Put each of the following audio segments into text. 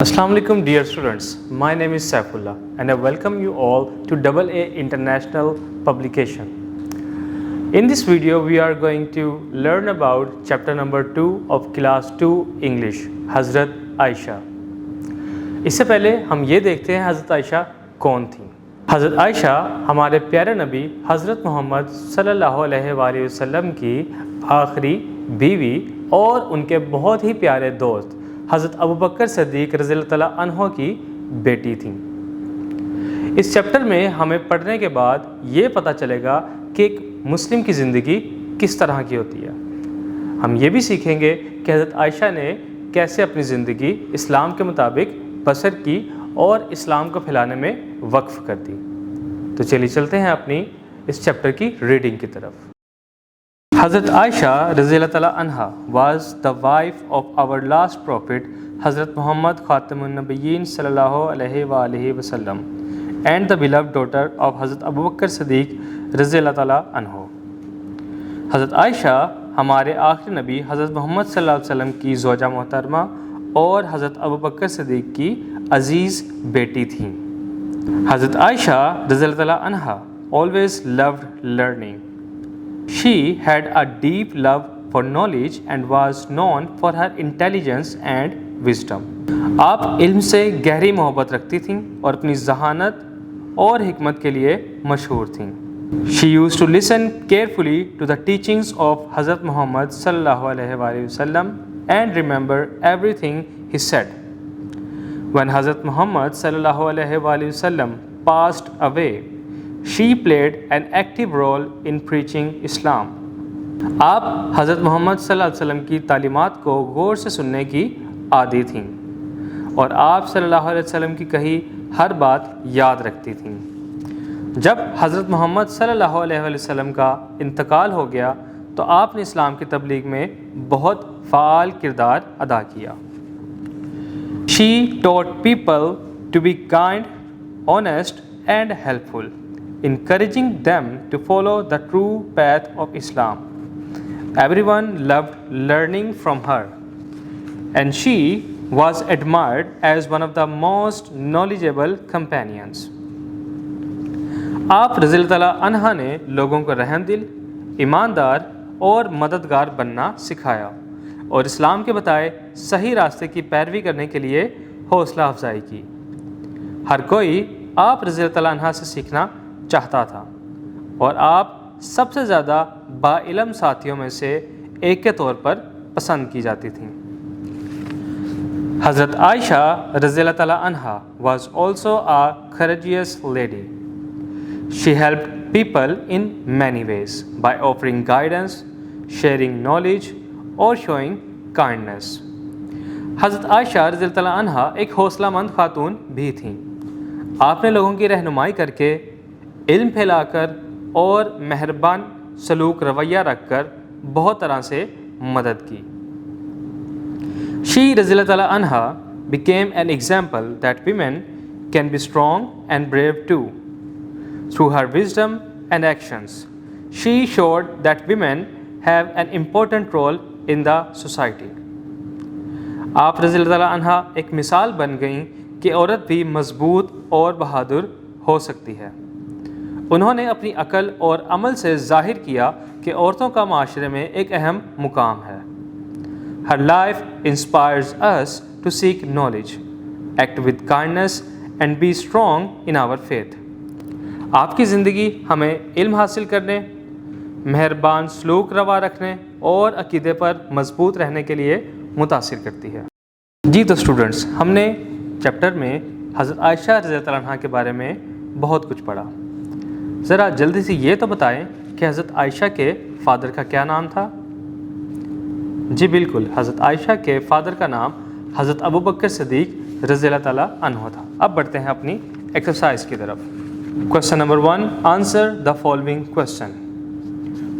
Assalamu alaikum dear students, my name is Saifullah and I welcome you all to AA International Publication. In this video we are going to learn about chapter number 2 of class 2 English, Hazrat Ayesha. इससे पहले हम ये देखते हैं हज़रत आयशा कौन थी। हज़रत आयशा हमारे प्यारे नबी हज़रत मोहम्मद सल्लल्लाहु अलैहि वसल्लम की आखिरी बीवी और उनके बहुत ही प्यारे दोस्त हज़रत अबू बकर सिद्दीक़ रज़ियल्लाहु तआला अन्हो की बेटी थी। इस चैप्टर में हमें पढ़ने के बाद ये पता चलेगा कि एक मुस्लिम की ज़िंदगी किस तरह की होती है। हम ये भी सीखेंगे कि हज़रत आयशा ने कैसे अपनी ज़िंदगी इस्लाम के मुताबिक बसर की और इस्लाम को फैलाने में वक्फ़ कर दी। तो चलिए चलते हैं अपनी इस चैप्टर की रीडिंग की तरफ। Hazrat Ayesha रज़ियल्लाहु तआला अन्हा was the wife of our last prophet Hazrat Muhammad Khatamun Nabiyyin sallallahu alaihi wasallam and the beloved daughter of Hazrat Abu Bakr Siddiq रज़ियल्लाहु तआला अन्हो। हज़रत आयशा हमारे आखिरी नबी हज़रत मोहम्मद सल्लल्लाहु अलैहि वसल्लम की ज़ौजा मोहतरमा और हज़रत अबू बकर सिद्दीक़ की अज़ीज़ बेटी थीं। हज़रत आयशा रज़ियल्लाहु तआला अन्हा always loved learning. She had a deep love for knowledge and was known for her intelligence and wisdom. आप इल्म से गहरी मोहब्बत रखती थीं और अपनी ज़हानत और हिकमत के लिए मशहूर थीं। She used to listen carefully to the teachings of Hazrat Muhammad sallallahu alaihi wasallam and remember everything he said. When Hazrat Muhammad sallallahu alaihi wasallam passed away, she played an active role in preaching Islam. आप हज़रत Muhammad सल्लल्लाहु अलैहि वसल्लम की तालीमात को गौर से सुनने की आदी थीं और आप सल्लल्लाहु अलैहि वसल्लम की कही हर बात याद रखती थीं। जब हज़रत मोहम्मद सल्लल्लाहु अलैहि वसल्लम का इंतकाल हो गया तो आपने इस्लाम की तबलीग में बहुत फ़ाल किरदार अदा किया। She taught people to be kind, honest and helpful, encouraging them to follow the true path of Islam. Everyone loved learning from her, and she was admired as one of the most knowledgeable companions. आप रज़ियल्लाहु तआला अन्हा ने लोगों को रहमदिल, ईमानदार और मददगार बनना सिखाया और इस्लाम के बताए सही रास्ते की पैरवी करने के लिए हौसला अफजाई की। हर कोई आप रज़ियल्लाहु तआला अन्हा से सीखना चाहता था और आप सबसे ज़्यादा बाइल्म साथियों में से एक के तौर पर पसंद की जाती थीं। हज़रत आयशा रज़ियल्लाहु तआला अन्हा was also a courageous lady. She helped people in many ways by offering guidance, sharing knowledge और showing kindness. हज़रत आयशा रज़ियल्लाहु तआला अन्हा एक हौसलामंद खातून भी थीं। आपने लोगों की रहनुमाई करके इल्म फैलाकर और मेहरबान सलूक रवैया रखकर बहुत तरह से मदद की। She रज़ियल्लाहु तआला अन्हा became an example that women can be strong and brave too. Through her wisdom and actions, she showed that women have an important role in the society. आप रज़ियल्लाहु तआला अन्हा एक मिसाल बन गईं कि औरत भी मजबूत और बहादुर हो सकती है। उन्होंने अपनी अकल और अमल से ज़ाहिर किया कि औरतों का माशरे में एक अहम मुकाम है। Her life inspires us to seek knowledge, act with kindness and be strong in our faith. आपकी ज़िंदगी हमें इल्म हासिल करने, मेहरबान सलूक रवा रखने और अक़ीदे पर मजबूत रहने के लिए मुतासिर करती है। जी तो स्टूडेंट्स, हमने चैप्टर में हज़रत आयशा रज़ियल्लाहु तआला अन्हा के बारे में बहुत कुछ पढ़ा। ज़रा जल्दी से ये तो बताएं कि हज़रत आयशा के फ़ादर का क्या नाम था। जी बिल्कुल, हज़रत आयशा के फ़ादर का नाम हज़रत अबू बकर सिद्दीक़ रज़ियल्लाहु तआला अन्हो था। अब बढ़ते हैं अपनी एक्सरसाइज की तरफ। Question number 1, answer the following question.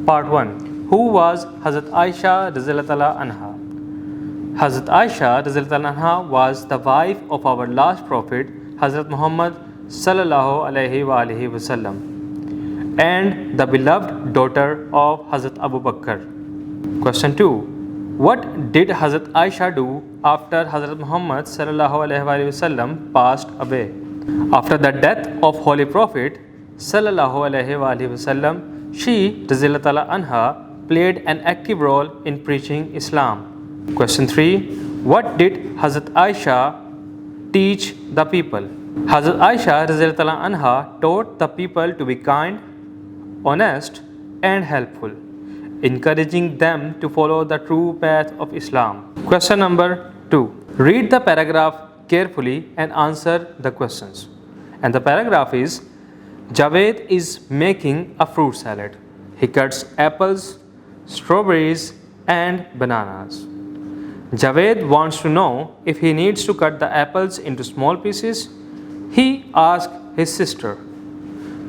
Part 1, who was हज़रत आयशा रज़ियल्लाहु तआला अन्हा। हज़रत आयशा रज़ियल्लाहु तआला अन्हा was the wife of our last prophet हज़रत मोहम्मद सल्लल्लाहु अलैहि वसल्लम and the beloved daughter of Hazrat Abu Bakr. Question 2. What did Hazrat Ayesha do after Hazrat Muhammad sallallahu alaihi wasallam passed away? After the death of Holy Prophet sallallahu alaihi wasallam, she radhiyallahu ta'ala anha played an active role in preaching Islam. Question 3. What did Hazrat Ayesha teach the people? Hazrat Ayesha radhiyallahu ta'ala anha taught the people to be kind, honest and helpful, encouraging them to follow the true path of Islam. Question number 2. Read the paragraph carefully and answer the questions. And the paragraph is: Javed is making a fruit salad. He cuts apples, strawberries and bananas. Javed wants to know if he needs to cut the apples into small pieces. He asks his sister,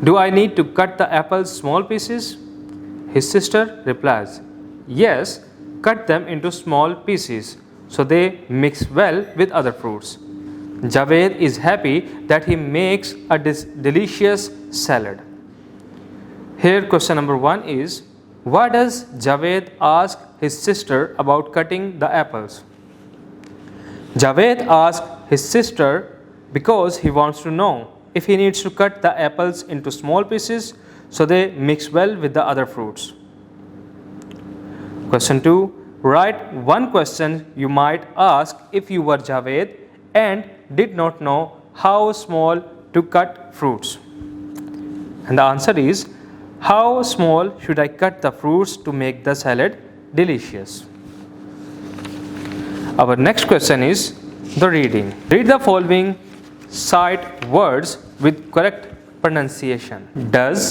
"Do I need to cut the apples small pieces?" His sister replies, "Yes, cut them into small pieces so they mix well with other fruits." Javed is happy that he makes a delicious salad. Here question number 1 is: why does Javed ask his sister about cutting the apples? Javed asks his sister because he wants to know if he needs to cut the apples into small pieces so they mix well with the other fruits. Question 2. Write one question you might ask if you were Javed and did not know how small to cut fruits. And the answer is: how small should I cut the fruits to make the salad delicious? Our next question is the reading. Read the following sight words with correct pronunciation: does,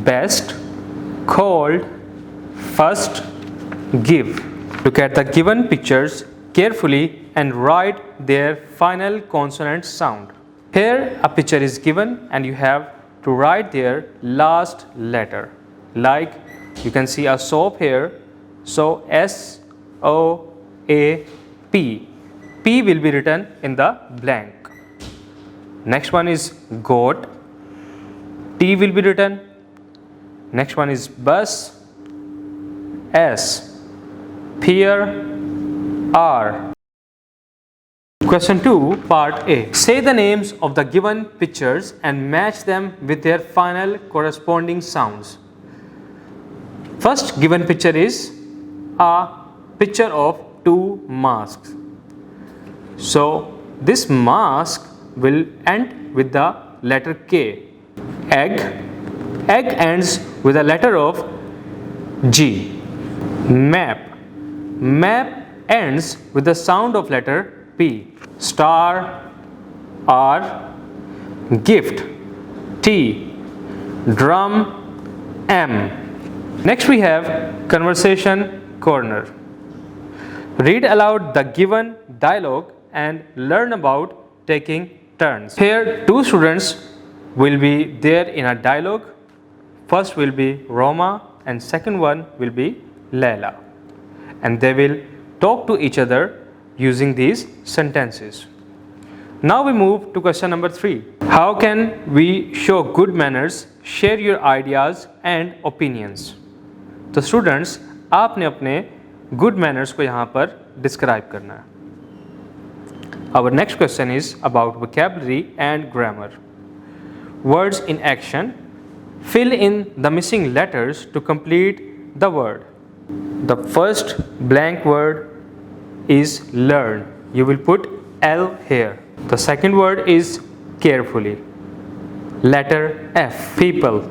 best, cold, first, give. Look at the given pictures carefully and write their final consonant sound. Here a picture is given and you have to write their last letter. Like you can see a soap here, so S-O-A-P. P will be written in the blank. Next one is goat. T will be written. Next one is bus. S. Pear. R. Question 2, part A. Say the names of the given pictures and match them with their final corresponding sounds. First given picture is a picture of two masks. So this mask will end with the letter K. Egg. Egg ends with a letter of G. Map. Map ends with the sound of letter P. Star. R. Gift. T. Drum. M. Next we have conversation corner. Read aloud the given dialogue and learn about taking turns. Here two students will be there in a dialogue. First will be Roma and second one will be Laila, and they will talk to each other using these sentences. Now we move to question number 3. How can we show good manners? Share your ideas and opinions. तो students आपने अपने good manners को यहाँ पर describe करना है. Our next question is about vocabulary and grammar. Words in action. Fill in the missing letters to complete the word. The first blank word is learn. You will put L here. The second word is carefully. Letter F. People.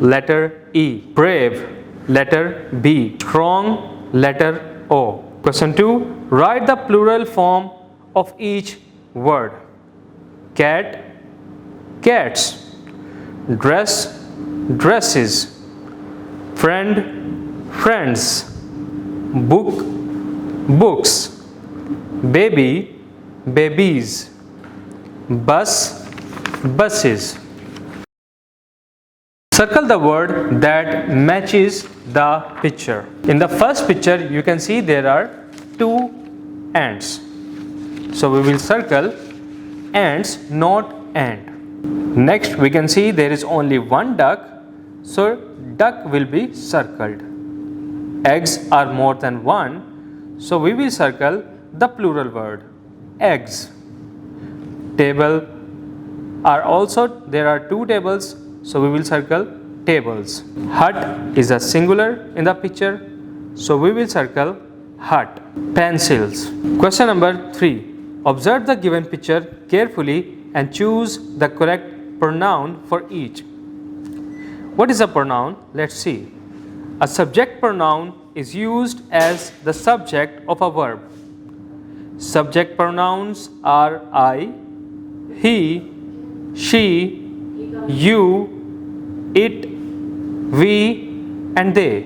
Letter E. Brave. Letter B. Strong. Letter O. Question 2. Write the plural form of each word. Cat. Cats. Dress. Dresses. Friend. Friends. Book. Books. Baby. Babies. Bus. Buses. Circle the word that matches the picture. In the first picture you can see there are two ants. So we will circle ants, not ant. Next we can see there is only one duck. So duck will be circled. Eggs are more than one. so we will circle the plural word eggs. Table are also, there are two tables, so we will circle tables. Hut is a singular in the picture, so we will circle hut. Pencils. Question number 3. Observe the given picture carefully and choose the correct pronoun for each. What is a pronoun? Let's see. A subject pronoun is used as the subject of a verb. Subject pronouns are I, he, she, you, it, we, and they.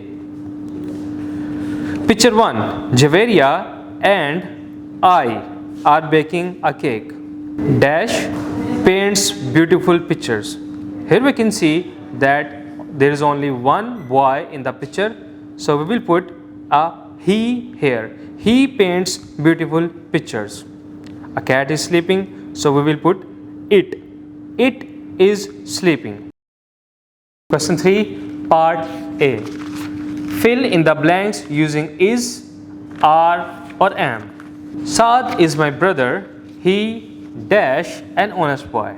Picture 1. Javeria and I are baking a cake. Dash paints beautiful pictures. Here we can see that there is only one boy in the picture, so we will put a he here. He paints beautiful pictures. A cat is sleeping, so we will put it. It is sleeping. Question 3, part A. Fill in the blanks using is, are, or am. Saad is my brother. He dash an honest boy.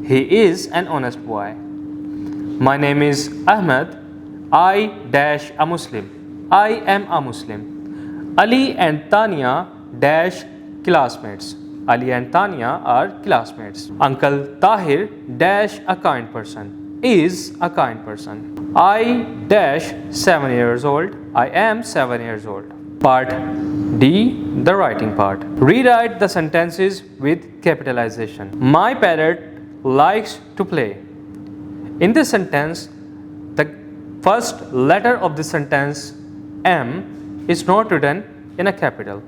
He is an honest boy. My name is Ahmed. I dash a Muslim. I am a Muslim. Ali and Tanya dash classmates. Ali and Tanya are classmates. Uncle Tahir dash a kind person. Is a kind person. I dash 7 years old. I am 7 years old. Part D, the writing part. Rewrite the sentences with capitalization. My parrot likes to play. In this sentence, the first letter of the sentence M is not written in a capital.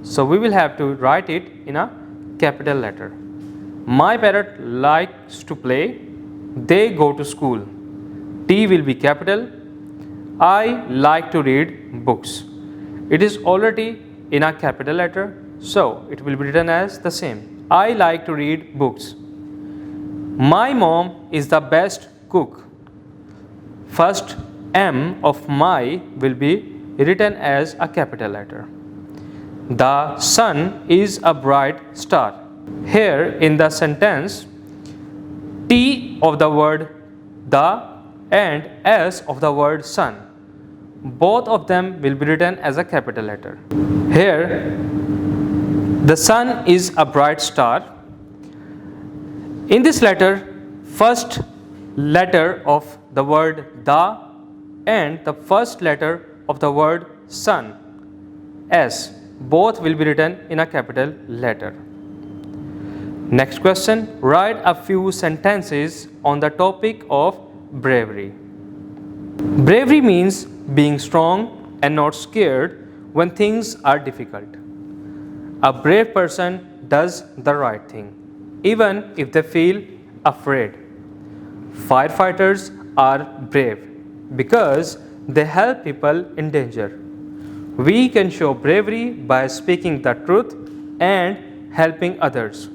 So we will have to write it in a capital letter. My parrot likes to play. They go to school. T will be capital. I like to read books. It is already in a capital letter, so it will be written as the same. I like to read books. My mom is the best cook. First M of my will be written as a capital letter. The sun is a bright star. Here in the sentence, T of the word the and S of the word sun, both of them will be written as a capital letter. Here, the sun is a bright star. In this letter, first letter of the word the and the first letter of the word sun, S, both will be written in a capital letter. Next question, write a few sentences on the topic of bravery. Bravery means being strong and not scared when things are difficult. A brave person does the right thing, even if they feel afraid. Firefighters are brave because they help people in danger. We can show bravery by speaking the truth and helping others.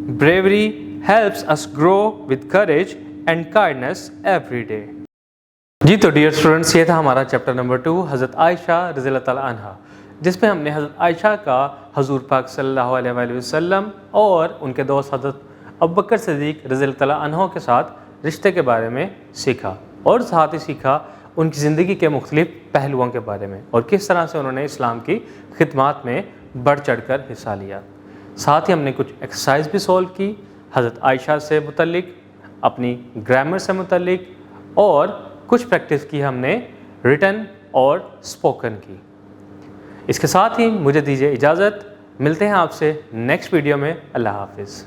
Bravery helps us grow with courage and kindness every day. जी तो dear students, ये था हमारा chapter number 2 हज़रत आयशा रज़ियल्लाहु ताला अन्हा, जिसमें हमने हज़रत आयशा का हुज़ूर पाक सल्लल्लाहु अलैहि वसल्लम और उनके दोस्त हज़रत अबू बकर सिद्दीक़ रज़ियल्लाहु ताला अन्हु के साथ रिश्ते के बारे में सीखा और साथ ही सीखा उनकी ज़िंदगी के मुख्तलिफ़ पहलुओं के बारे में और किस तरह से उन्होंने इस्लाम की खिदमत में बढ़ चढ़ कर हिस्सा लिया। साथ ही हमने कुछ एक्सरसाइज भी सॉल्व की हज़रत आयशा से मुतल्लिक, अपनी ग्रामर से मुतल्लिक, और कुछ प्रैक्टिस की हमने रिटन और स्पोकन की। इसके साथ ही मुझे दीजिए इजाज़त, मिलते हैं आपसे नेक्स्ट वीडियो में। अल्लाह हाफ़िज़।